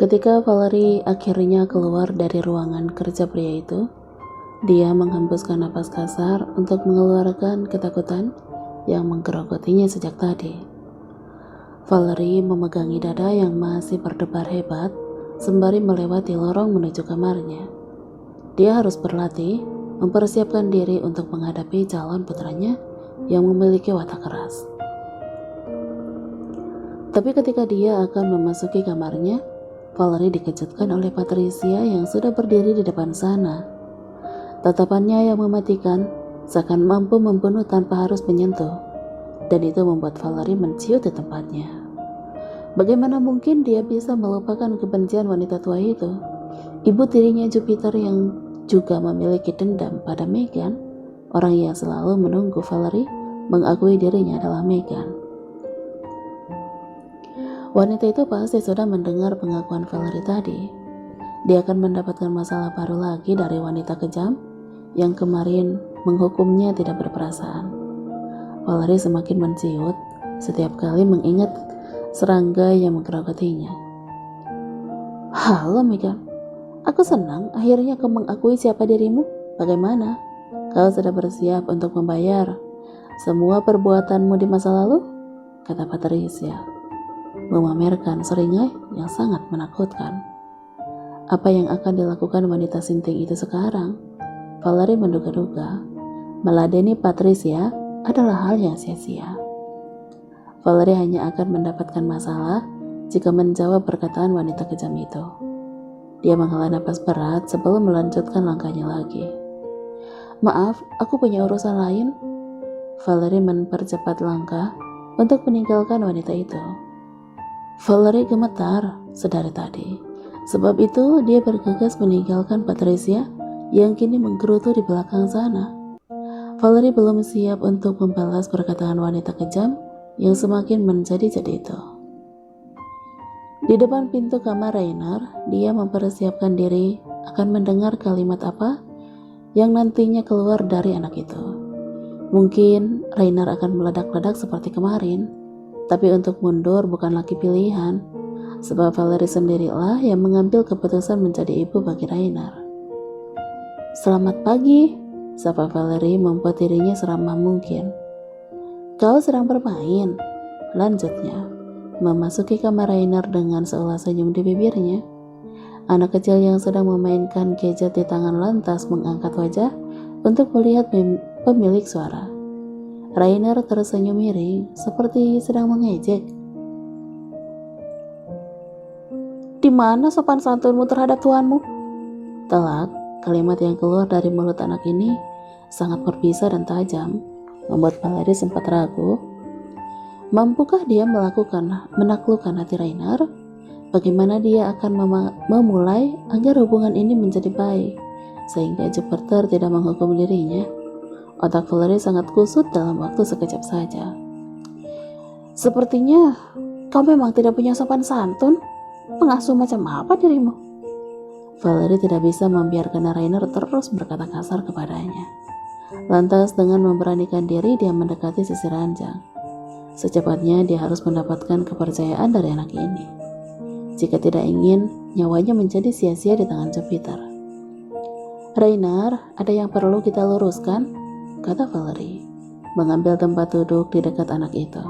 Ketika Valerie akhirnya keluar dari ruangan kerja pria itu, dia menghembuskan napas kasar untuk mengeluarkan ketakutan yang menggerogotinya sejak tadi. Valerie memegangi dada yang masih berdebar hebat sembari melewati lorong menuju kamarnya. Dia harus berlatih, mempersiapkan diri untuk menghadapi calon putranya yang memiliki watak keras. Tapi ketika dia akan memasuki kamarnya, Valerie dikejutkan oleh Patricia yang sudah berdiri di depan sana. Tatapannya yang mematikan, seakan mampu membunuh tanpa harus menyentuh, dan itu membuat Valerie menciut di tempatnya. Bagaimana mungkin dia bisa melupakan kebencian wanita tua itu, ibu tirinya Jupiter yang juga memiliki dendam pada Megan, orang yang selalu menunggu Valerie mengakui dirinya adalah Megan. Wanita itu pasti sudah mendengar pengakuan Valerie tadi. Dia akan mendapatkan masalah baru lagi dari wanita kejam yang kemarin menghukumnya tidak berperasaan. Valerie semakin menciut setiap kali mengingat serangga yang menggerogotinya. Halo Megan, aku senang akhirnya kau mengakui siapa dirimu. Bagaimana? Kau sudah bersiap untuk membayar semua perbuatanmu di masa lalu? Kata Patricia, memamerkan seringai yang sangat menakutkan. Apa yang akan dilakukan wanita sinting itu sekarang? Valerie menduga-duga meladeni Patricia adalah hal yang sia-sia. Valerie hanya akan mendapatkan masalah jika menjawab perkataan wanita kejam itu. Dia menghela napas berat sebelum melanjutkan langkahnya lagi. Maaf, aku punya urusan lain. Valerie mempercepat langkah untuk meninggalkan wanita itu. Valerie gemetar sedari tadi. Sebab itu dia bergegas meninggalkan Patricia yang kini menggerutu di belakang sana. Valerie belum siap untuk membalas perkataan wanita kejam yang semakin menjadi-jadi itu. Di depan pintu kamar Rainer, dia mempersiapkan diri akan mendengar kalimat apa yang nantinya keluar dari anak itu. Mungkin Rainer akan meledak-ledak seperti kemarin, tapi untuk mundur bukan lagi pilihan, sebab Valerie sendirilah yang mengambil keputusan menjadi ibu bagi Rainer. Selamat pagi, sapa Valerie membuat dirinya seramah mungkin. Kau sedang bermain, lanjutnya, memasuki kamar Rainer dengan seulas senyum di bibirnya. Anak kecil yang sedang memainkan gadget di tangan lantas mengangkat wajah untuk melihat pemilik suara. Rainer tersenyum miring seperti sedang mengejek. Di mana sopan santunmu terhadap tuanmu? Telak, kalimat yang keluar dari mulut anak ini sangat berbisa dan tajam, membuat Valerie sempat ragu. Mampukah dia menaklukkan hati Rainer? Bagaimana dia akan memulai agar hubungan ini menjadi baik, sehingga Jupiter tidak menghukum dirinya? Otak Valerie sangat kusut dalam waktu sekejap saja. Sepertinya kau memang tidak punya sopan santun. Pengasuh macam apa dirimu? Valerie tidak bisa membiarkan Rainer terus berkata kasar kepadanya. Lantas dengan memberanikan diri dia mendekati sisi ranjang. Secepatnya dia harus mendapatkan kepercayaan dari anak ini. Jika tidak ingin nyawanya menjadi sia-sia di tangan Jupiter. Rainer, ada yang perlu kita luruskan, kata Valerie, mengambil tempat duduk di dekat anak itu.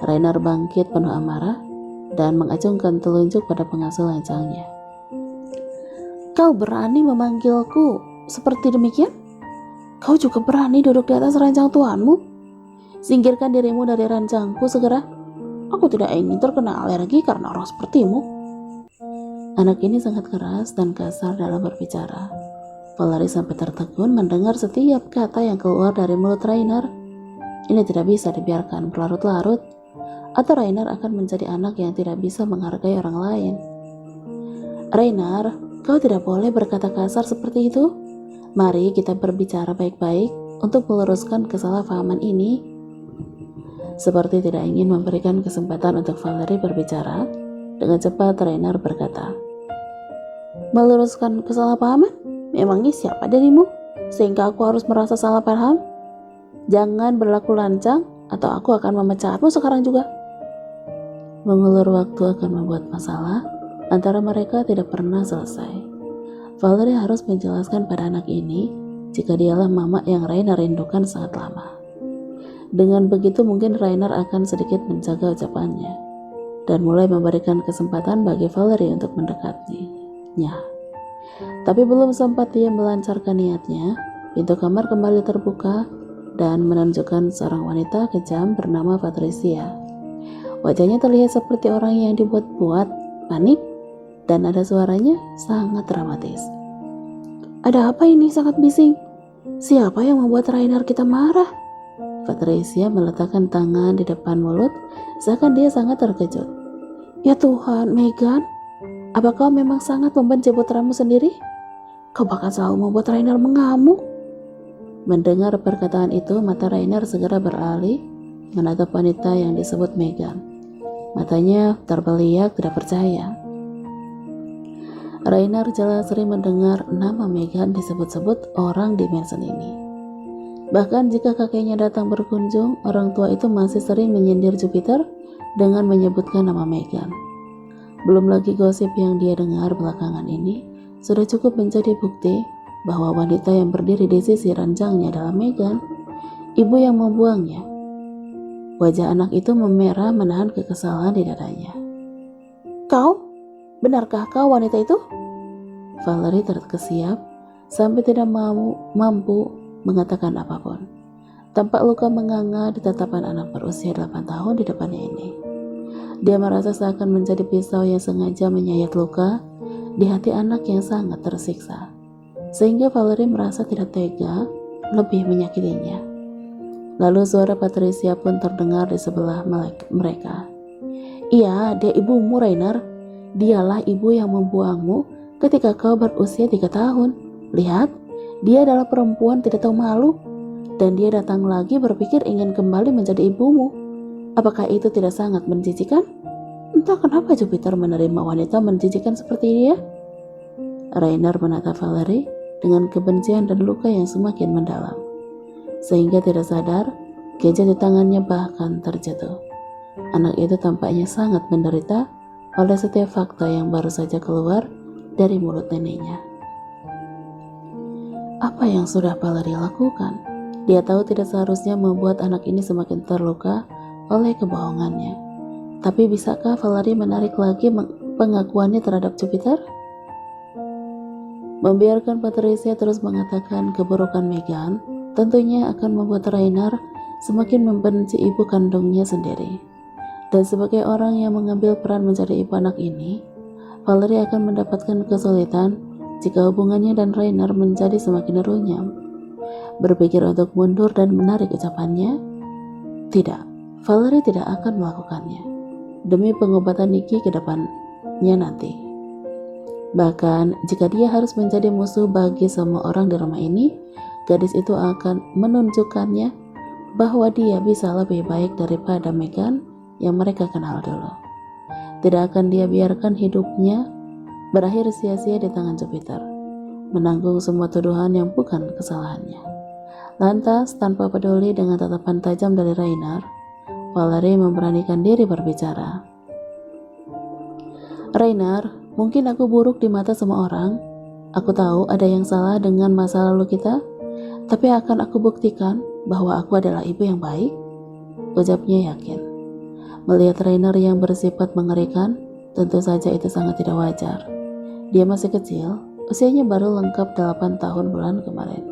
Rainer bangkit penuh amarah dan mengacungkan telunjuk pada pengasuh lancangnya. Kau berani memanggilku seperti demikian? Kau juga berani duduk di atas ranjang tuanmu? Singkirkan dirimu dari ranjangku segera. Aku tidak ingin terkena alergi karena orang sepertimu. Anak ini sangat keras dan kasar dalam berbicara. Valerie sampai tertegun mendengar setiap kata yang keluar dari mulut Rainer. Ini tidak bisa dibiarkan berlarut-larut, atau Rainer akan menjadi anak yang tidak bisa menghargai orang lain. Rainer, kau tidak boleh berkata kasar seperti itu. Mari kita berbicara baik-baik untuk meluruskan kesalahpahaman ini. Seperti tidak ingin memberikan kesempatan untuk Valerie berbicara, dengan cepat Rainer berkata, meluruskan kesalahpahaman? Memangnya siapa dirimu? Sehingga aku harus merasa salah paham? Jangan berlaku lancang atau aku akan memecatmu sekarang juga. Mengulur waktu akan membuat masalah, antara mereka tidak pernah selesai. Valerie harus menjelaskan pada anak ini jika dialah mama yang Rainer rindukan sangat lama. Dengan begitu mungkin Rainer akan sedikit menjaga ucapannya dan mulai memberikan kesempatan bagi Valerie untuk mendekatinya. Tapi belum sempat dia melancarkan niatnya, pintu kamar kembali terbuka dan menunjukkan seorang wanita kejam bernama Patricia. Wajahnya terlihat seperti orang yang dibuat-buat, panik, dan ada suaranya sangat dramatis. "Ada apa ini sangat bising? Siapa yang membuat Rainer kita marah?" Patricia meletakkan tangan di depan mulut, seakan dia sangat terkejut. "Ya Tuhan, Megan, apa kau memang sangat membenci putramu sendiri? Kau bahkan selalu membuat Rainer mengamuk." Mendengar perkataan itu, mata Rainer segera beralih menatap wanita yang disebut Megan. Matanya terbeliak tidak percaya. Rainer jelas sering mendengar nama Megan disebut-sebut orang di mansion ini. Bahkan jika kakeknya datang berkunjung, orang tua itu masih sering menyindir Jupiter dengan menyebutkan nama Megan. Belum lagi gosip yang dia dengar belakangan ini sudah cukup menjadi bukti bahwa wanita yang berdiri di sisi ranjangnya adalah Megan, ibu yang membuangnya. Wajah anak itu memerah menahan kekesalan di dadanya. "Kau? Benarkah kau wanita itu?" Valerie terkesiap sampai tidak mampu mengatakan apapun. Tampak luka menganga di tatapan anak berusia 8 tahun di depannya ini. Dia merasa seakan menjadi pisau yang sengaja menyayat luka di hati anak yang sangat tersiksa, sehingga Valerie merasa tidak tega lebih menyakitinya. Lalu suara Patricia pun terdengar di sebelah mereka. "Iya, dia ibumu, Rainer. Dialah ibu yang membuangmu ketika kau berusia 3 tahun. Lihat, dia adalah perempuan tidak tahu malu, dan dia datang lagi berpikir ingin kembali menjadi ibumu. Apakah itu tidak sangat menjijikan? Entah kenapa Jupiter menerima wanita menjijikan seperti dia." Rainer menatap Valerie dengan kebencian dan luka yang semakin mendalam, sehingga tidak sadar gadget di tangannya bahkan terjatuh. Anak itu tampaknya sangat menderita oleh setiap fakta yang baru saja keluar dari mulut neneknya. Apa yang sudah Valerie lakukan? Dia tahu tidak seharusnya membuat anak ini semakin terluka oleh kebohongannya. Tapi bisakah Valerie menarik lagi pengakuannya terhadap Jupiter? Membiarkan Patricia terus mengatakan keburukan Megan tentunya akan membuat Rainer semakin membenci ibu kandungnya sendiri. Dan sebagai orang yang mengambil peran menjadi ibu anak ini, Valerie akan mendapatkan kesulitan jika hubungannya dan Rainer menjadi semakin runyam. Berpikir untuk mundur dan menarik ucapannya? Tidak, Valerie tidak akan melakukannya demi pengobatan Nicky ke depannya nanti. Bahkan jika dia harus menjadi musuh bagi semua orang di rumah ini, gadis itu akan menunjukkannya bahwa dia bisa lebih baik daripada Megan yang mereka kenal dulu. Tidak akan dia biarkan hidupnya berakhir sia-sia di tangan Jupiter, menanggung semua tuduhan yang bukan kesalahannya. Lantas, tanpa peduli dengan tatapan tajam dari Rainer, Valerie memberanikan diri berbicara. "Rainer, mungkin aku buruk di mata semua orang. Aku tahu ada yang salah dengan masa lalu kita, tapi akan aku buktikan bahwa aku adalah ibu yang baik," ucapnya yakin. Melihat Rainer yang bersifat mengerikan, tentu saja itu sangat tidak wajar. Dia masih kecil, usianya baru lengkap 8 tahun bulan kemarin.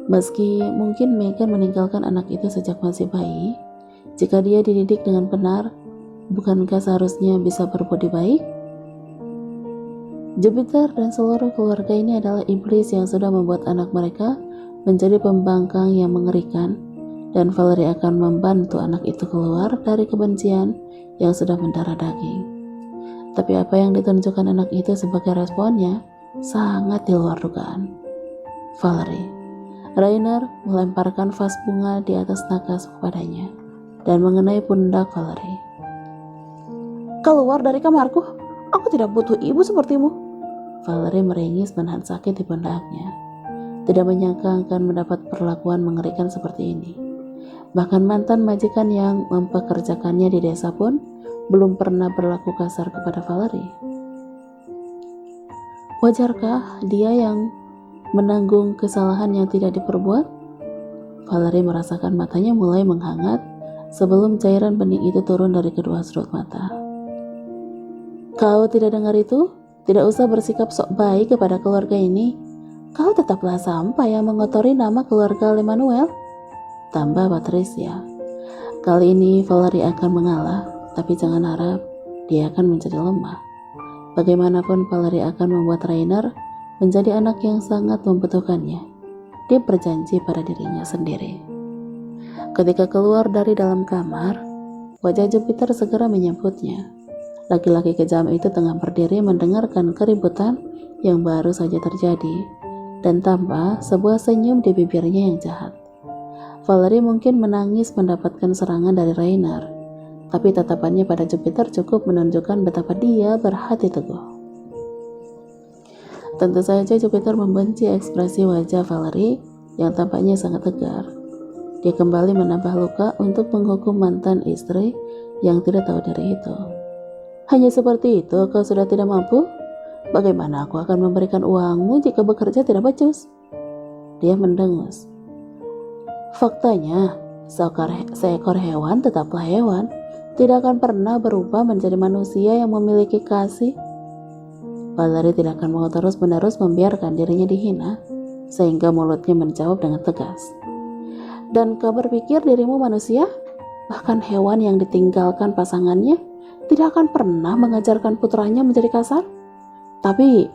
Meski mungkin Megan meninggalkan anak itu sejak masih bayi, jika dia dididik dengan benar, bukankah seharusnya bisa berbudi baik? Jupiter dan seluruh keluarga ini adalah iblis yang sudah membuat anak mereka menjadi pembangkang yang mengerikan, dan Valerie akan membantu anak itu keluar dari kebencian yang sudah mendarah daging. Tapi apa yang ditunjukkan anak itu sebagai responnya sangat di luar dugaan. Valerie. Rainer melemparkan vas bunga di atas nakas kepadanya dan mengenai pundak Valerie. "Keluar dari kamarku, aku tidak butuh ibu sepertimu." Valerie meringis menahan sakit di pundaknya. Tidak menyangka akan mendapat perlakuan mengerikan seperti ini. Bahkan mantan majikan yang mempekerjakannya di desa pun belum pernah berlaku kasar kepada Valerie. Wajarkah dia yang menanggung kesalahan yang tidak diperbuat? Valerie merasakan matanya mulai menghangat sebelum cairan bening itu turun dari kedua sudut mata. Kau tidak dengar itu? Tidak usah bersikap sok baik kepada keluarga ini. Kau tetaplah sampah yang mengotori nama keluarga Lemanuel, tambah Patricia. Kali ini Valerie akan mengalah, tapi jangan harap dia akan menjadi lemah. Bagaimanapun Valerie akan membuat Rainer menjadi anak yang sangat membutuhkannya. Dia berjanji pada dirinya sendiri. Ketika keluar dari dalam kamar, wajah Jupiter segera menyambutnya. Laki-laki kejam itu tengah berdiri mendengarkan keributan yang baru saja terjadi dan tampak sebuah senyum di bibirnya yang jahat. Valerie mungkin menangis mendapatkan serangan dari Rainer, tapi tatapannya pada Jupiter cukup menunjukkan betapa dia berhati teguh. Tentu saja Jupiter membenci ekspresi wajah Valerie yang tampaknya sangat tegar. Dia kembali menambah luka untuk menghukum mantan istri yang tidak tahu diri itu. Hanya seperti itu kau sudah tidak mampu? Bagaimana aku akan memberikan uangmu jika bekerja tidak becus? Dia mendengus. Faktanya, seekor hewan tetaplah hewan, tidak akan pernah berubah menjadi manusia yang memiliki kasih. Valerie tidak akan mau terus-menerus membiarkan dirinya dihina, sehingga mulutnya menjawab dengan tegas. Dan kau berpikir dirimu manusia? Bahkan hewan yang ditinggalkan pasangannya tidak akan pernah mengajarkan putranya menjadi kasar? Tapi,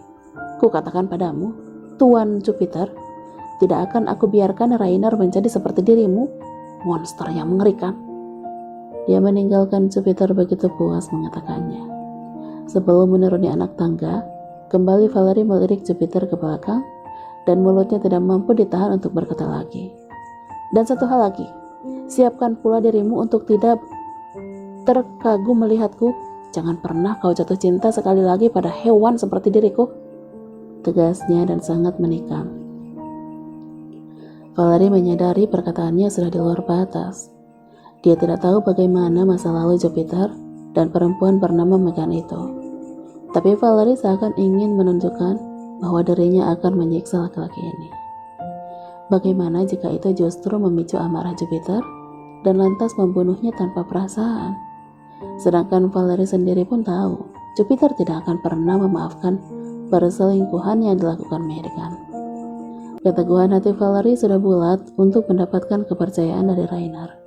ku katakan padamu, Tuan Jupiter, tidak akan aku biarkan Rainer menjadi seperti dirimu, monster yang mengerikan. Dia meninggalkan Jupiter begitu puas mengatakannya. Sebelum menuruni anak tangga, kembali Valerie melirik Jupiter ke belakang dan mulutnya tidak mampu ditahan untuk berkata lagi. Dan satu hal lagi, siapkan pula dirimu untuk tidak terkagum melihatku. Jangan pernah kau jatuh cinta sekali lagi pada hewan seperti diriku, tegasnya dan sangat menikam. Valerie menyadari perkataannya sudah di luar batas. Dia tidak tahu bagaimana masa lalu Jupiter dan perempuan bernama Megan itu. Tapi Valerie seakan ingin menunjukkan bahwa dirinya akan menyiksa laki-laki ini. Bagaimana jika itu justru memicu amarah Jupiter dan lantas membunuhnya tanpa perasaan? Sedangkan Valerie sendiri pun tahu Jupiter tidak akan pernah memaafkan perselingkuhan yang dilakukan Megan. Keteguhan hati Valerie sudah bulat untuk mendapatkan kepercayaan dari Rainer.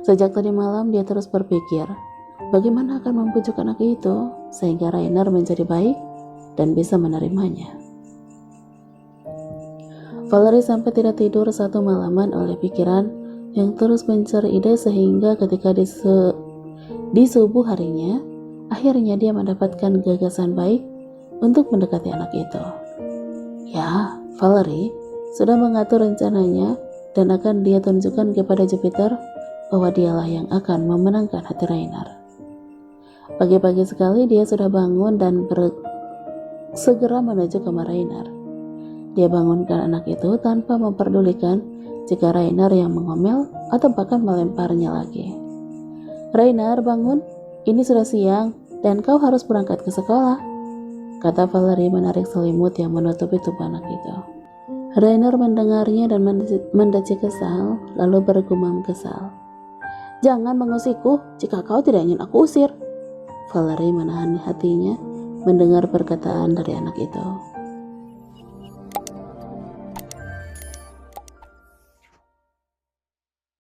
Sejak tadi malam dia terus berpikir bagaimana akan membujuk anak itu sehingga Rainer menjadi baik dan bisa menerimanya. Valerie sampai tidak tidur satu malaman oleh pikiran yang terus mencari ide sehingga ketika di subuh harinya, akhirnya dia mendapatkan gagasan baik untuk mendekati anak itu. Ya, Valerie sudah mengatur rencananya dan akan dia tunjukkan kepada Jupiter bahwa dialah yang akan memenangkan hati Rainer. Pagi-pagi sekali dia sudah bangun dan segera menuju kamar Rainer. Dia bangunkan anak itu tanpa memperdulikan jika Rainer yang mengomel atau bahkan melemparnya lagi. Rainer, bangun, ini sudah siang dan kau harus berangkat ke sekolah, kata Valerie menarik selimut yang menutupi tubuh anak itu. Rainer mendengarnya dan mendecik kesal, lalu bergumam kesal. Jangan mengusikku jika kau tidak ingin aku usir. Valerie menahan hatinya mendengar perkataan dari anak itu.